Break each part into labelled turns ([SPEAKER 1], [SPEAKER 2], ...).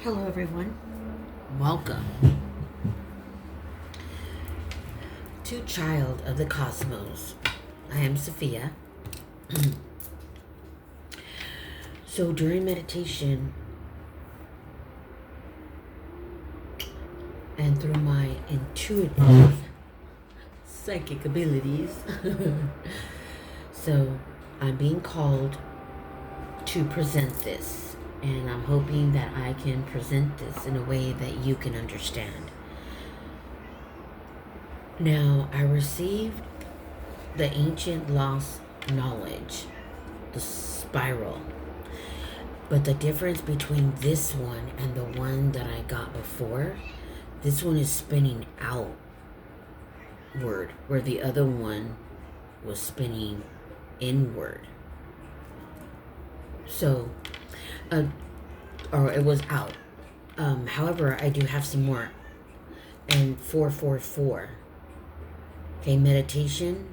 [SPEAKER 1] Hello, everyone. Welcome to Child of the Cosmos. I am Sophia. So, during meditation and through my intuitive psychic abilities, so I'm being called to present this, and I'm hoping that I can present this in a way that you can understand. Now, I received the ancient lost knowledge, the spiral. But the difference between this one and the one that I got before, this one is spinning outward, where the other one was spinning inward. So, or it was out. However, I do have some more. And 444. Okay, meditation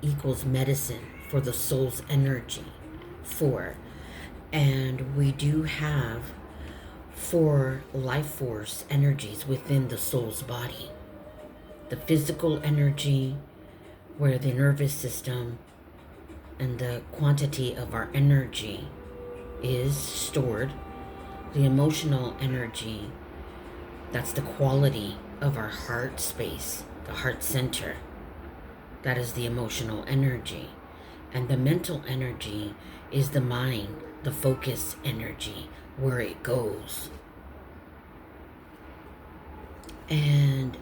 [SPEAKER 1] equals medicine for the soul's energy. 4. And we do have 4 life force energies within the soul's body. The physical energy, where the nervous system and the quantity of our energy is stored. The emotional energy, that's the quality of our heart space, the heart center. That is the emotional energy. And the mental energy is the mind, the focus energy, where it goes. And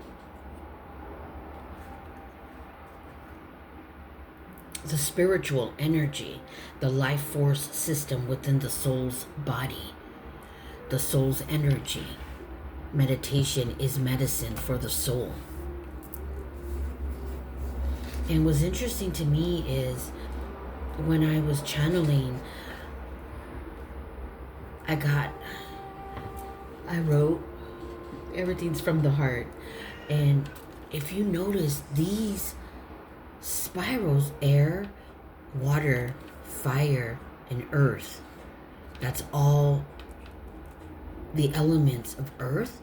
[SPEAKER 1] the spiritual energy, the life force system within the soul's body, the soul's energy. Meditation is medicine for the soul. And what's interesting to me is when I was channeling, I wrote, everything's from the heart. And if you notice, these spirals, air, water, fire, and earth, that's all the elements of earth.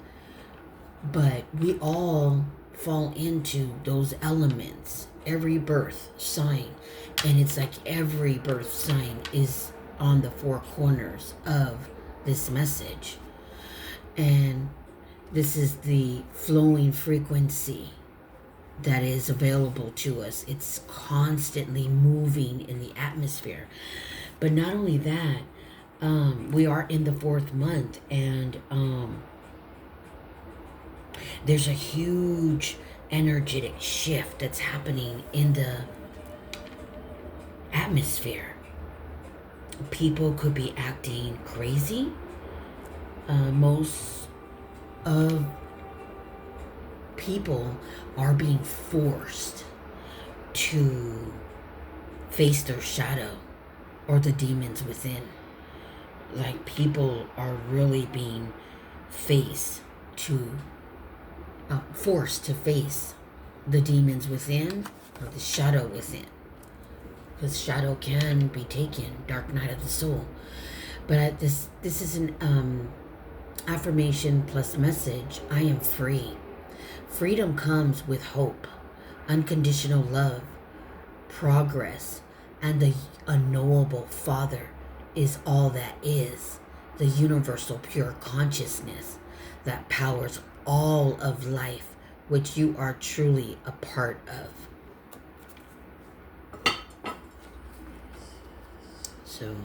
[SPEAKER 1] But we all fall into those elements. Every birth sign, and it's like every birth sign is on the 4 corners of this message, and this is the flowing frequency that is available to us. It's constantly moving in the atmosphere. But not only that, we are in the 4th month, and there's a huge energetic shift that's happening in the atmosphere. People could be acting crazy. Most of people are being forced to face their shadow or the demons within. Like, people are really being forced to face the demons within or the shadow within. Because shadow can be taken, dark night of the soul. But this is an affirmation plus message. I am free. Freedom comes with hope, unconditional love, progress, and the unknowable Father is all that is, the universal pure consciousness that powers all of life, which you are truly a part of. So,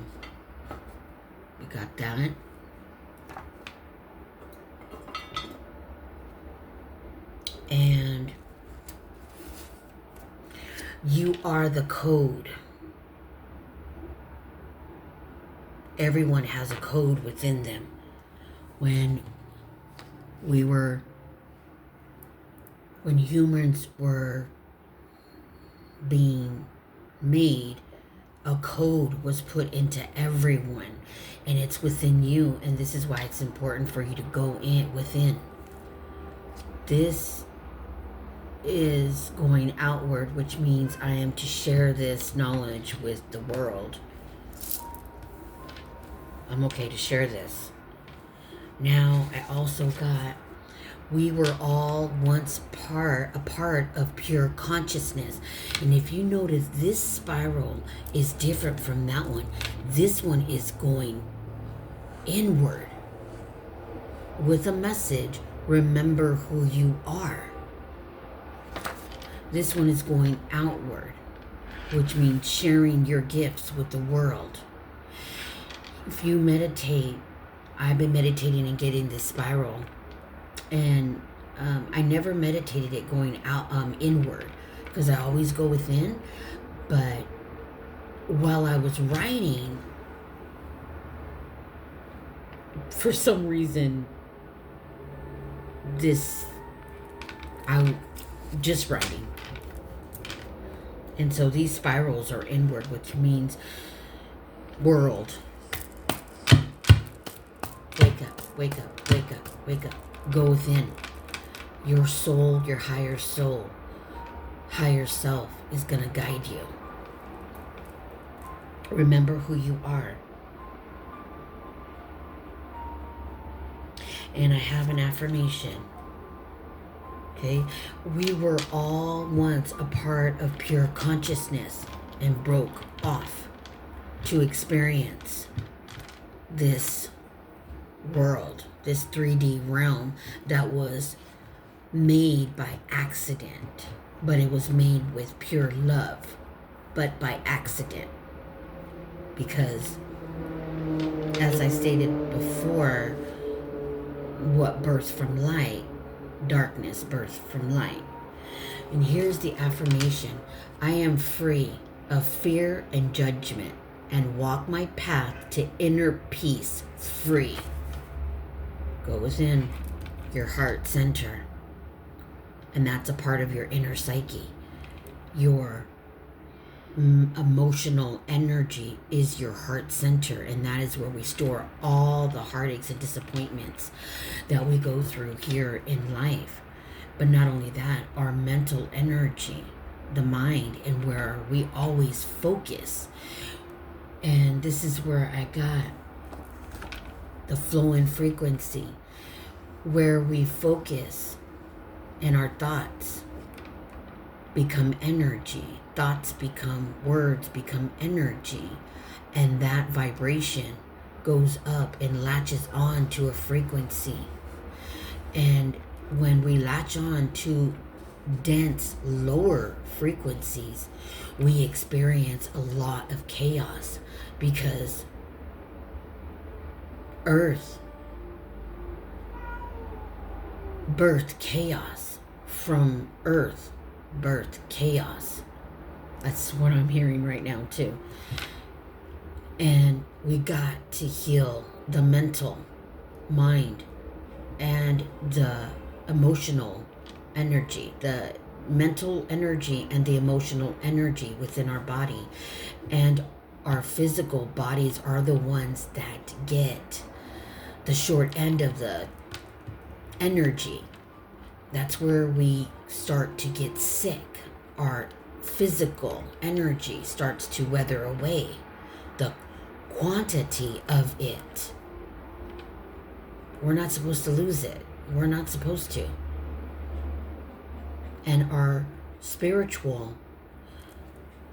[SPEAKER 1] we got that. And you are the code. Everyone has a code within them. When humans were being made, a code was put into everyone, and it's within you. And this is why it's important for you to go in within. This is going outward, which means I am to share this knowledge with the world. I'm okay to share this. Now I also got, we were all once a part of pure consciousness. And if you notice, this spiral is different from that one. This one is going inward with a message, remember who you are. This one is going outward, which means sharing your gifts with the world. If you meditate, I've been meditating and getting this spiral, and I never meditated it going out inward, because I always go within. But while I was writing, for some reason, I'm just writing. And so these spirals are inward, which means world. Wake up, wake up, wake up, wake up. Go within. Your soul, your higher soul, higher self is going to guide you. Remember who you are. And I have an affirmation. Okay? We were all once a part of pure consciousness and broke off to experience this world, this 3D realm that was made by accident, but it was made with pure love, but by accident. Because, as I stated before, what births from light, darkness births from light. And here's the affirmation: I am free of fear and judgment and walk my path to inner peace free. Go within your heart center, and that's a part of your inner psyche. Your emotional energy is your heart center, and that is where we store all the heartaches and disappointments that we go through here in life. But not only that, our mental energy, the mind, and where we always focus. And this is where I got the flow and frequency, where we focus and our thoughts become energy. Thoughts become words, become energy. And that vibration goes up and latches on to a frequency. And when we latch on to dense, lower frequencies, we experience a lot of chaos, because Earth birthed chaos. From Earth birthed chaos. That's what I'm hearing right now too. And we got to heal the mental mind and the emotional energy, the mental energy and the emotional energy within our body. And our physical bodies are the ones that get the short end of the energy. That's where we start to get sick. Our physical energy starts to weather away. The quantity of it. We're not supposed to lose it. We're not supposed to. And our spiritual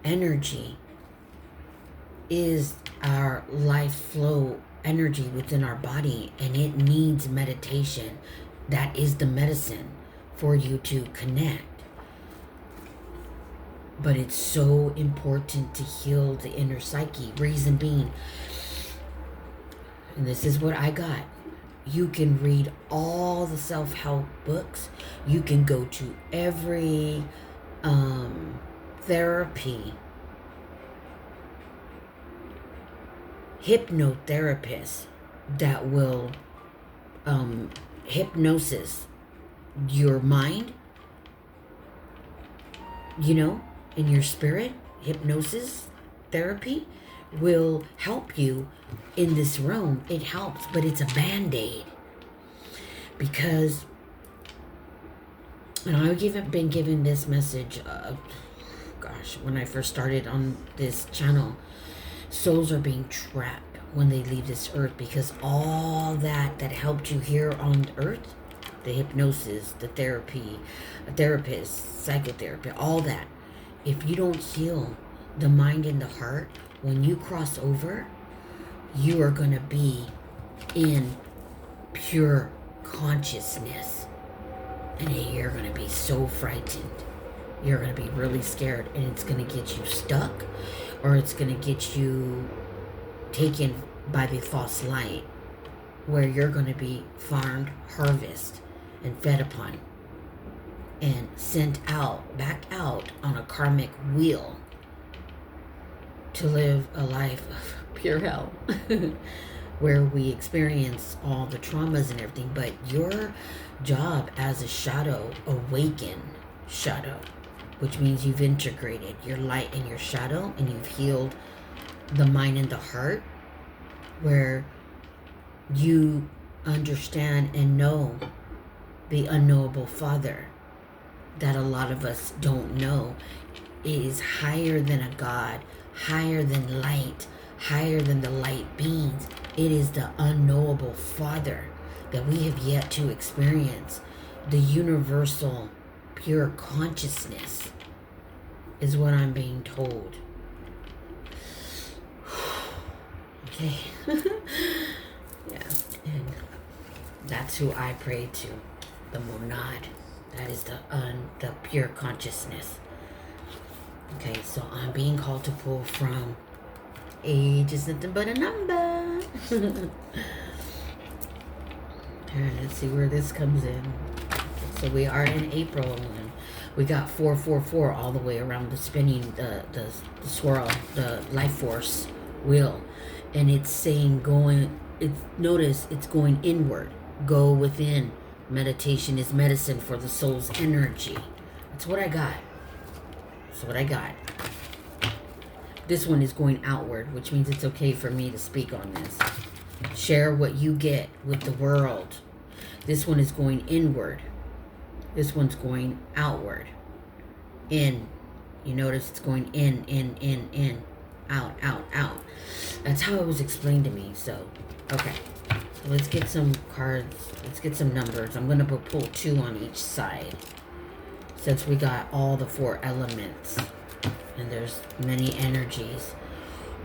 [SPEAKER 1] energy is our life flow energy within our body, and it needs meditation. That is the medicine for you to connect. But it's so important to heal the inner psyche. Reason being, and this is what I got, you can read all the self-help books. You can go to every therapy, hypnotherapist that will hypnosis your mind, and your spirit. Hypnosis therapy will help you in this realm. It helps, but it's a band-aid. Because, and I've been given this message, when I first started on this channel, souls are being trapped when they leave this earth, because all that helped you here on earth, the hypnosis, the therapy, a therapist, psychotherapy, all that, if you don't heal the mind and the heart, when you cross over, you are going to be in pure consciousness. And you're going to be so frightened. You're going to be really scared. And it's going to get you stuck. Or it's going to get you taken by the false light. Where you're going to be farmed, harvested, and fed upon. And sent out, back out on a karmic wheel. To live a life of pure hell. Where we experience all the traumas and everything. But your job as a shadow, awakened shadow, which means you've integrated your light and your shadow, and you've healed the mind and the heart, where you understand and know the unknowable Father that a lot of us don't know is higher than a God, higher than light, higher than the light beings. It is the unknowable Father that we have yet to experience. The universal pure consciousness is what I'm being told. Okay. Yeah. And that's who I pray to. The Monad. That is the pure consciousness. Okay, so I'm being called to pull from age is nothing but a number. And let's see where this comes in. So we are in April, and we got 444 all the way around the spinning, the swirl, the life force wheel. And it's saying notice it's going inward. Go within. Meditation is medicine for the soul's energy. That's what I got. That's what I got. This one is going outward, which means it's okay for me to speak on this. Share what you get with the world. This one is going inward. This one's going outward. In. You notice it's going in. Out, out, out. That's how it was explained to me. So, okay. Let's get some cards. Let's get some numbers. I'm going to pull 2 on each side. Since we got all the 4 elements. And there's many energies.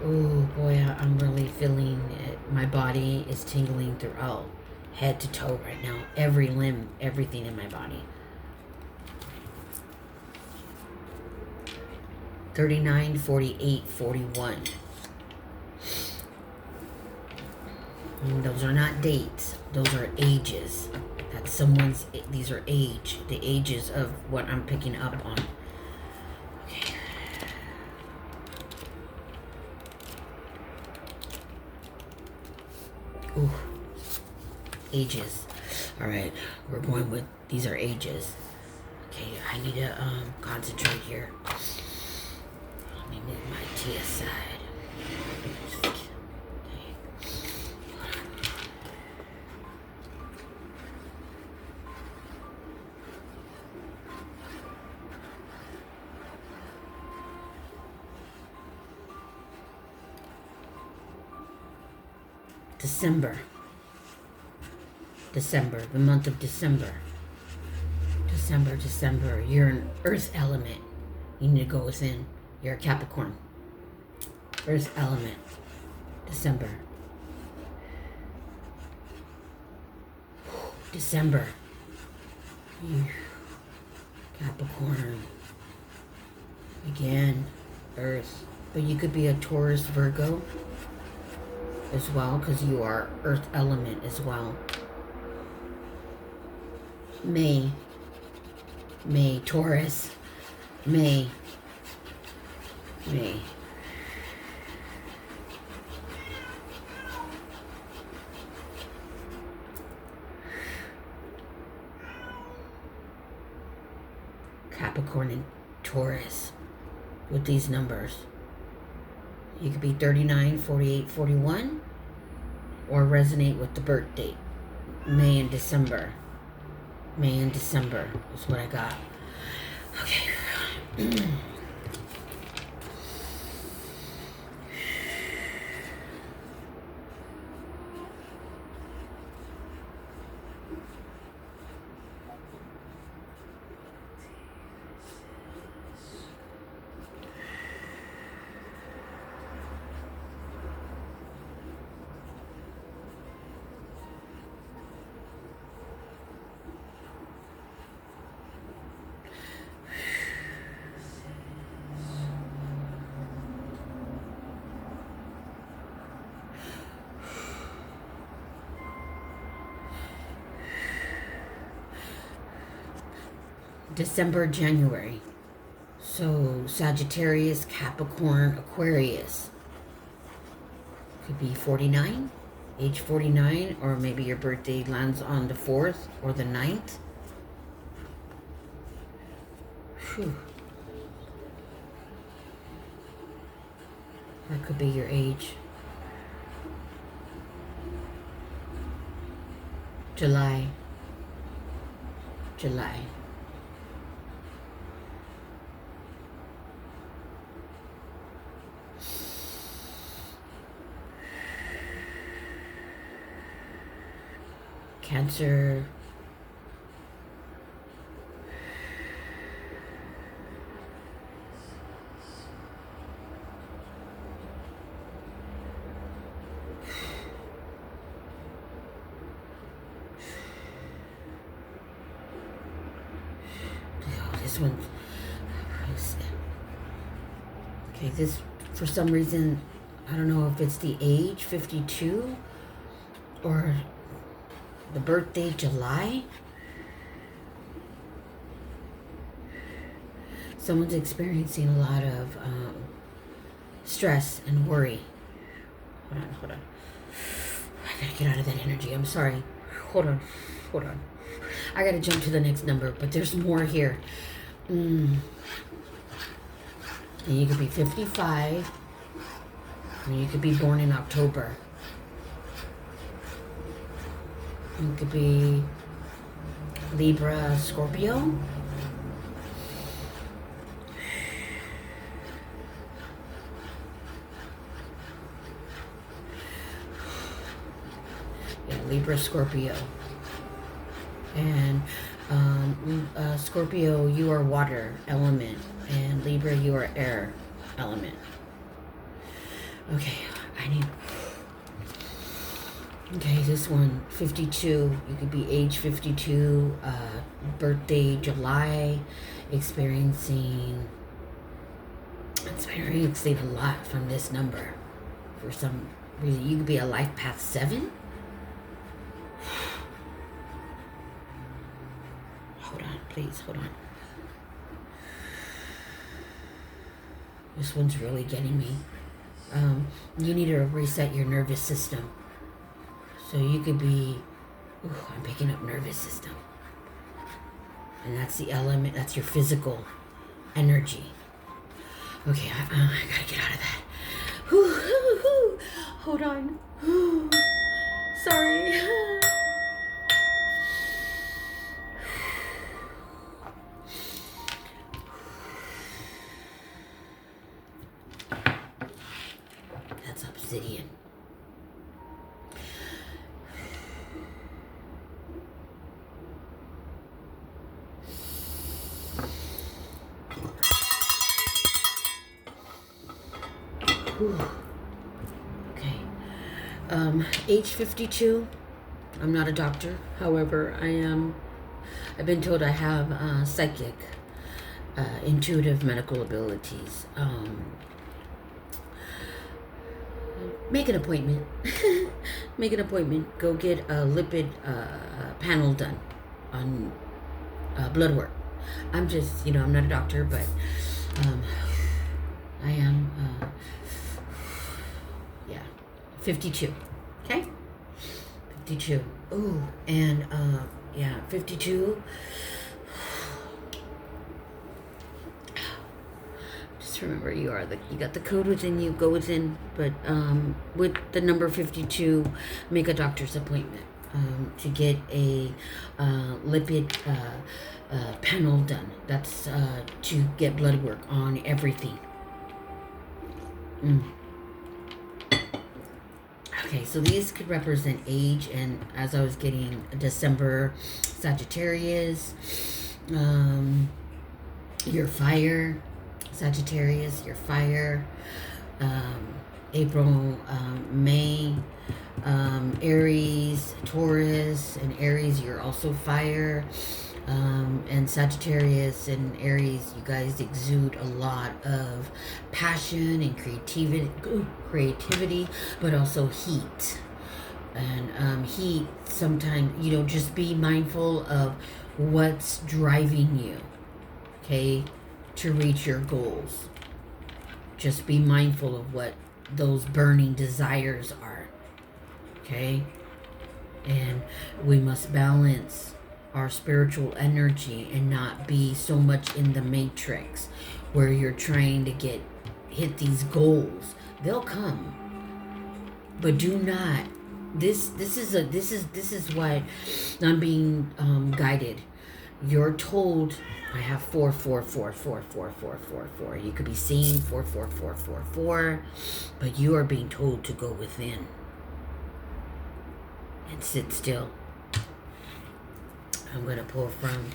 [SPEAKER 1] Oh boy, I'm really feeling it. My body is tingling throughout, head to toe right now. Every limb, everything in my body. 39, 48, 41. And those are not dates. Those are ages. That's someone's, these are the ages of what I'm picking up on. Okay. Ooh. Ages. Alright, we're going with, these are ages. Okay, I need to concentrate here. Let me move my tea aside. Okay. December, the month of December. December. You're an earth element. You need to go within. You're a Capricorn. Earth element. December. Capricorn. Again, earth. But you could be a Taurus, Virgo as well, because you are earth element as well. May, Taurus, May. Capricorn and Taurus with these numbers. You could be 39, 48, 41, or resonate with the birth date. May and December is what I got. Okay. December, January. So Sagittarius, Capricorn, Aquarius. Could be 49, age 49, or maybe your birthday lands on the 4th or the 9th. Whew. That could be your age. July. Cancer. This one. Okay, this, for some reason, I don't know if it's the age, 52, or the birthday, July. Someone's experiencing a lot of stress and worry. Hold on. I gotta get out of that energy. I'm sorry. Hold on. I gotta jump to the next number, but there's more here. And you could be 55, and you could be born in October. You could be Libra, Scorpio. Yeah, Libra, Scorpio. And Scorpio, you are water element, and Libra, you are air element. Okay, okay, this one, 52. You could be age 52, birthday July, experiencing a lot from this number. For some reason, you could be a life path 7. Hold on. This one's really getting me. You need to reset your nervous system. So you could be, I'm picking up nervous system. And that's the element, that's your physical energy. Okay, I gotta get out of that. Hold on. Sorry. Obsidian. Okay. Age 52. I'm not a doctor. However, I've been told I have psychic, intuitive medical abilities. Make an appointment. Make an appointment. Go get a lipid panel done on blood work. I'm just, I'm not a doctor, but I am, 52. Okay? 52. Ooh, and 52. Remember, you got the code within you, go within, but with the number 52, make a doctor's appointment to get a lipid panel done. That's to get blood work on everything. Okay, so these could represent age, and as I was getting December, Sagittarius, your fire. Sagittarius, your fire. April, May, Aries, Taurus, and Aries, you're also fire. And Sagittarius and Aries, you guys exude a lot of passion and creativity, but also heat. And heat, sometimes, just be mindful of what's driving you. okay, to reach your goals. Just be mindful of what those burning desires are, okay? And we must balance our spiritual energy and not be so much in the matrix where you're trying to hit these goals. They'll come, but do not. This is what I'm being guided. You're told, I have 4. You could be seeing 4, but you are being told to go within and sit still. I'm going to pull from,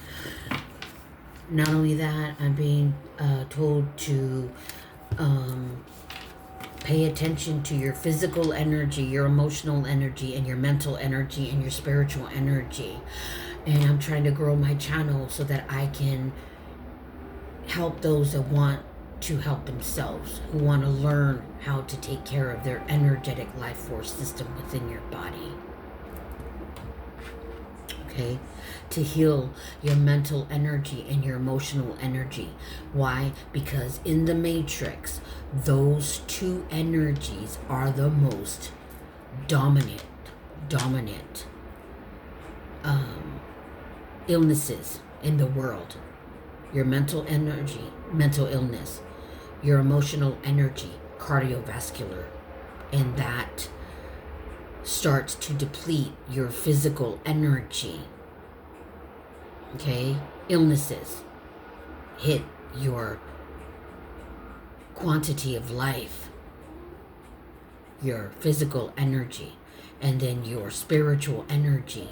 [SPEAKER 1] not only that, I'm being told to pay attention to your physical energy, your emotional energy, and your mental energy, and your spiritual energy. And I'm trying to grow my channel so that I can help those that want to help themselves, who want to learn how to take care of their energetic life force system within your body. Okay? To heal your mental energy and your emotional energy. Why? Because in the matrix, those two energies are the most dominant illnesses in the world. Your mental energy, mental illness. Your emotional energy, cardiovascular. And that starts to deplete your physical energy. Okay? Illnesses hit your quantity of life, your physical energy, and then your spiritual energy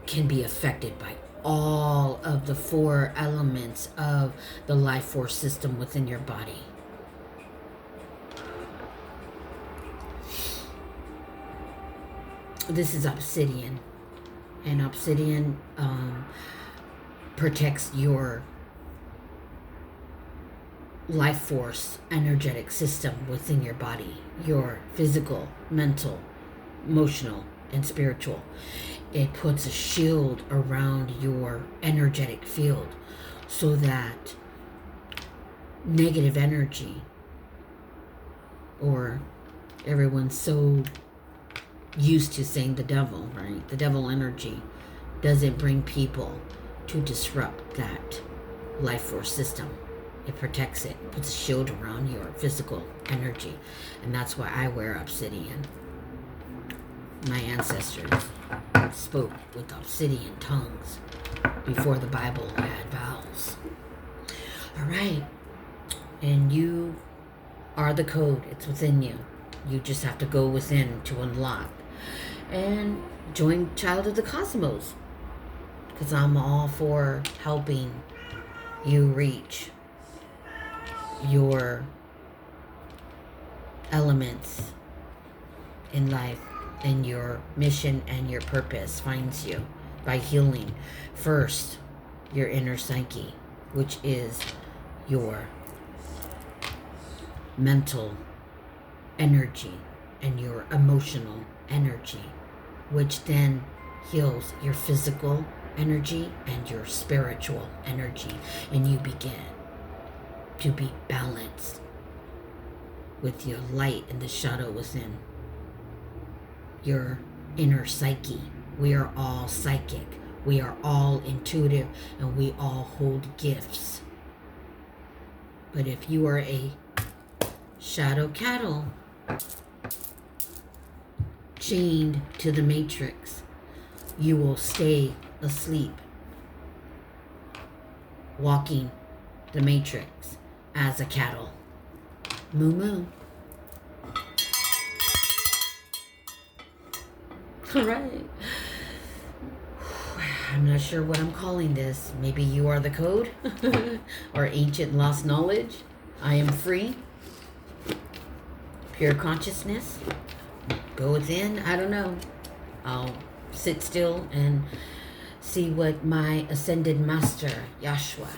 [SPEAKER 1] can be affected by all of the 4 elements of the life force system within your body. This is obsidian, and obsidian protects your life force energetic system within your body, your physical, mental, emotional, and spiritual. It puts a shield around your energetic field so that negative energy, or everyone's so used to saying the devil, right? The devil energy doesn't bring people to disrupt that life force system. It protects it, puts a shield around your physical energy. And that's why I wear obsidian. My ancestors spoke with obsidian tongues before the Bible had vowels. All right. And you are the code. It's within you. You just have to go within to unlock. And join Child of the Cosmos. Because I'm all for helping you reach your elements in life, and your mission and your purpose finds you by healing first your inner psyche, which is your mental energy and your emotional energy, which then heals your physical energy and your spiritual energy, and you begin to be balanced with your light and the shadow within your inner psyche. We are all psychic. We are all intuitive, and we all hold gifts. But if you are a shadow cattle chained to the matrix, you will stay asleep, walking the matrix as a cattle. Moo moo. All right. I'm not sure what I'm calling this. Maybe you are the code or ancient lost knowledge. I am free. Pure consciousness. Go within. I don't know. I'll sit still and see what my ascended master, Yahshua,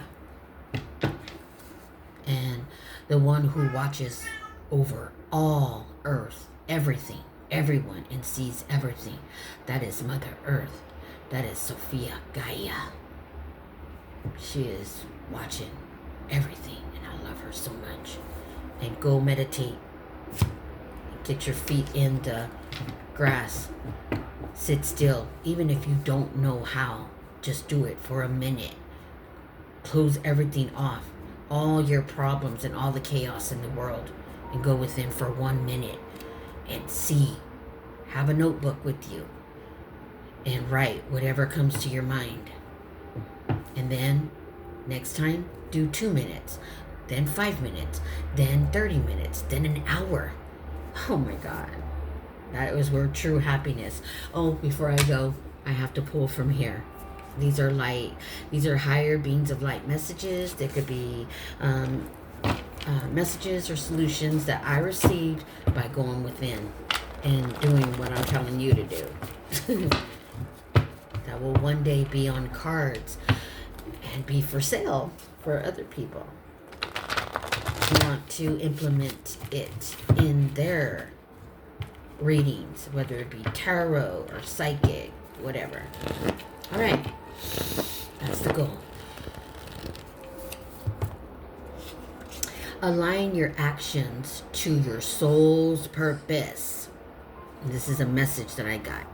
[SPEAKER 1] and the one who watches over all earth, everything, everyone, and sees everything. That is Mother Earth. That is Sophia Gaia. She is watching everything, and I love her so much. And go meditate. Get your feet in the grass. Sit still. Even if you don't know how, just do it for a minute. Close everything off. All your problems and all the chaos in the world. And go within for 1 minute. And see. Have a notebook with you. And write whatever comes to your mind. And then, next time, do 2 minutes. Then 5 minutes. Then 30 minutes. Then an hour. Oh my God. That was where true happiness. Oh, before I go, I have to pull from here. These are light. These are higher beings of light messages. They could be messages or solutions that I received by going within and doing what I'm telling you to do. That will one day be on cards and be for sale for other people who want to implement it in their readings, whether it be tarot or psychic, whatever. All right, that's the goal. Align your actions to your soul's purpose. This is a message that I got.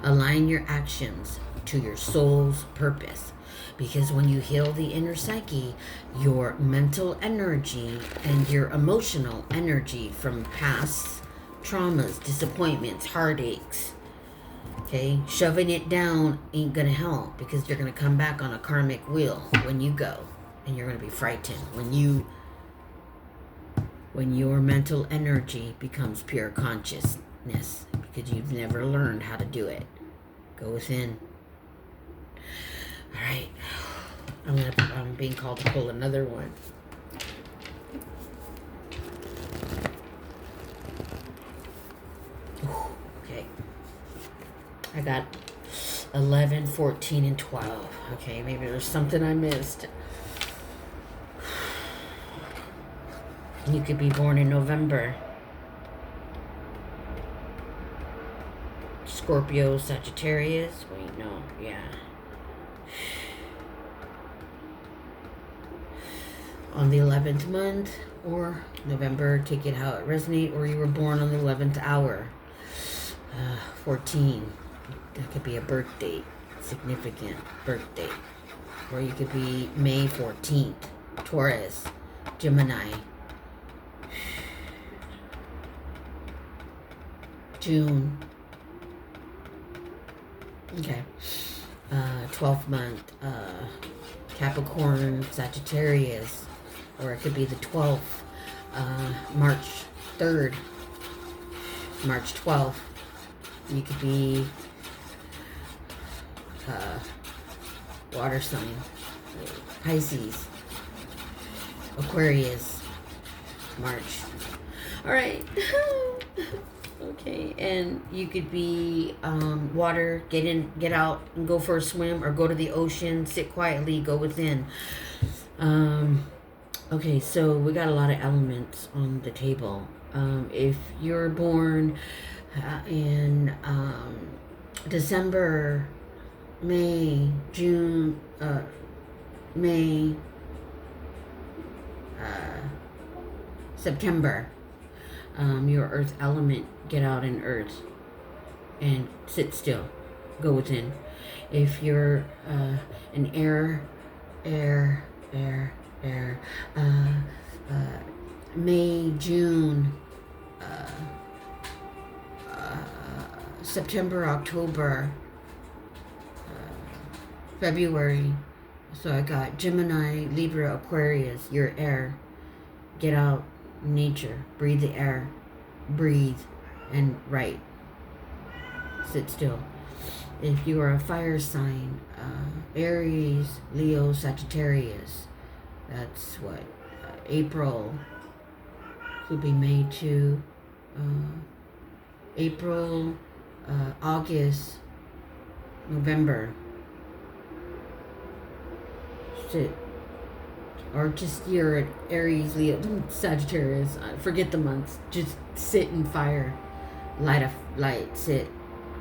[SPEAKER 1] Align your actions to your soul's purpose. Because when you heal the inner psyche, your mental energy and your emotional energy from past traumas, disappointments, heartaches, okay, shoving it down ain't gonna help, because you're gonna come back on a karmic wheel when you go, and you're gonna be frightened when your mental energy becomes pure consciousness, because you've never learned how to do it. Go within. All right, I'm being called to pull another one. Okay, I got 11, 14, and 12. Okay, maybe there's something I missed. You could be born in November. Scorpio, Sagittarius. Wait, no, yeah. On the 11th month or November, take it how it resonates, or you were born on the 11th hour. 14. That could be a birth date, significant birth date. Or you could be May 14th, Taurus, Gemini. June. Okay. 12th month, Capricorn, Sagittarius, or it could be the 12th, March 3rd, March 12th. You could be water sign, Pisces, Aquarius, March. All right. Okay, and you could be water, get out and go for a swim, or go to the ocean, sit quietly, go within. Okay, so we got a lot of elements on the table. If you're born in December, May, June, May, September, your earth element, get out in earth and sit still, go within. If you're an air, May, June, September, October, February. So I got Gemini, Libra, Aquarius, your air. Get out in nature, breathe the air, breathe and write. Sit still. If you are a fire sign, Aries, Leo, Sagittarius, that's what, April, could be May to April, August, November. Sit. Or just your Aries, Leo, Sagittarius, forget the months, just sit in fire. Light, sit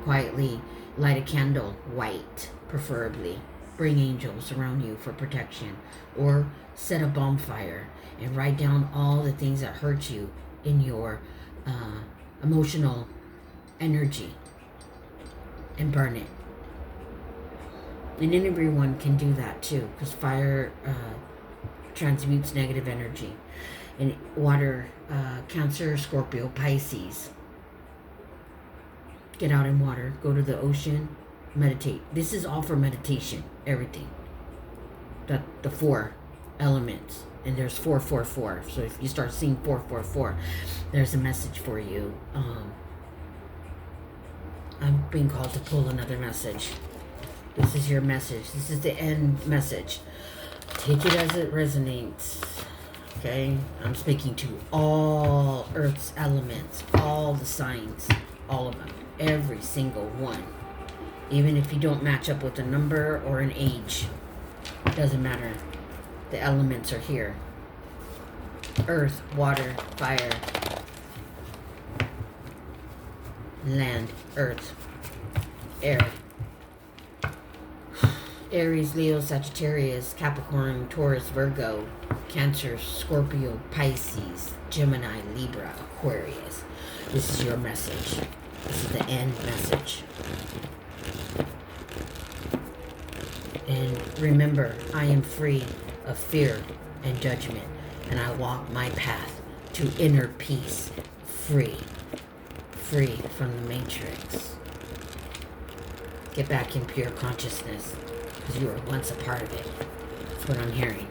[SPEAKER 1] quietly, light a candle, white, preferably. bring angels around you for protection, or set a bonfire and write down all the things that hurt you in your emotional energy and burn it. And everyone can do that too, because fire transmutes negative energy. And water, Cancer, Scorpio, Pisces. Get out in water, go to the ocean, meditate. This is all for meditation, everything. The 4 elements. And there's 444. So if you start seeing 444, there's a message for you. I'm being called to pull another message. This is your message. This is the end message. Take it as it resonates. Okay? I'm speaking to all Earth's elements, all the signs, all of them, every single one. Even if you don't match up with a number or an age, doesn't matter. The elements are here. Earth, water, fire, land, earth, air. Aries, Leo, Sagittarius, Capricorn, Taurus, Virgo, Cancer, Scorpio, Pisces, Gemini, Libra, Aquarius. This is your message. This is the end message. And remember, I am free of fear and judgment, and I walk my path to inner peace, free from the matrix. Get back in pure consciousness, because you were once a part of it. That's what I'm hearing.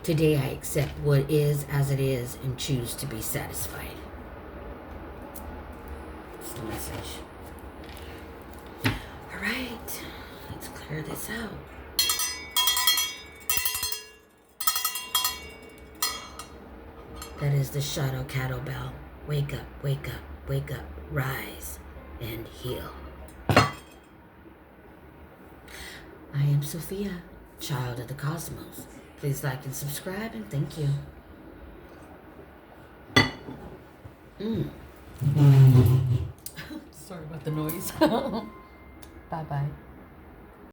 [SPEAKER 1] Today I accept what is as it is and choose to be satisfied. That's the message. All right, let's clear this out. That is the Shadow Cattle Bell. Wake up, wake up, wake up, rise and heal. I am Sophia, child of the cosmos. Please like and subscribe, and thank you.
[SPEAKER 2] Sorry about the noise. Bye-bye.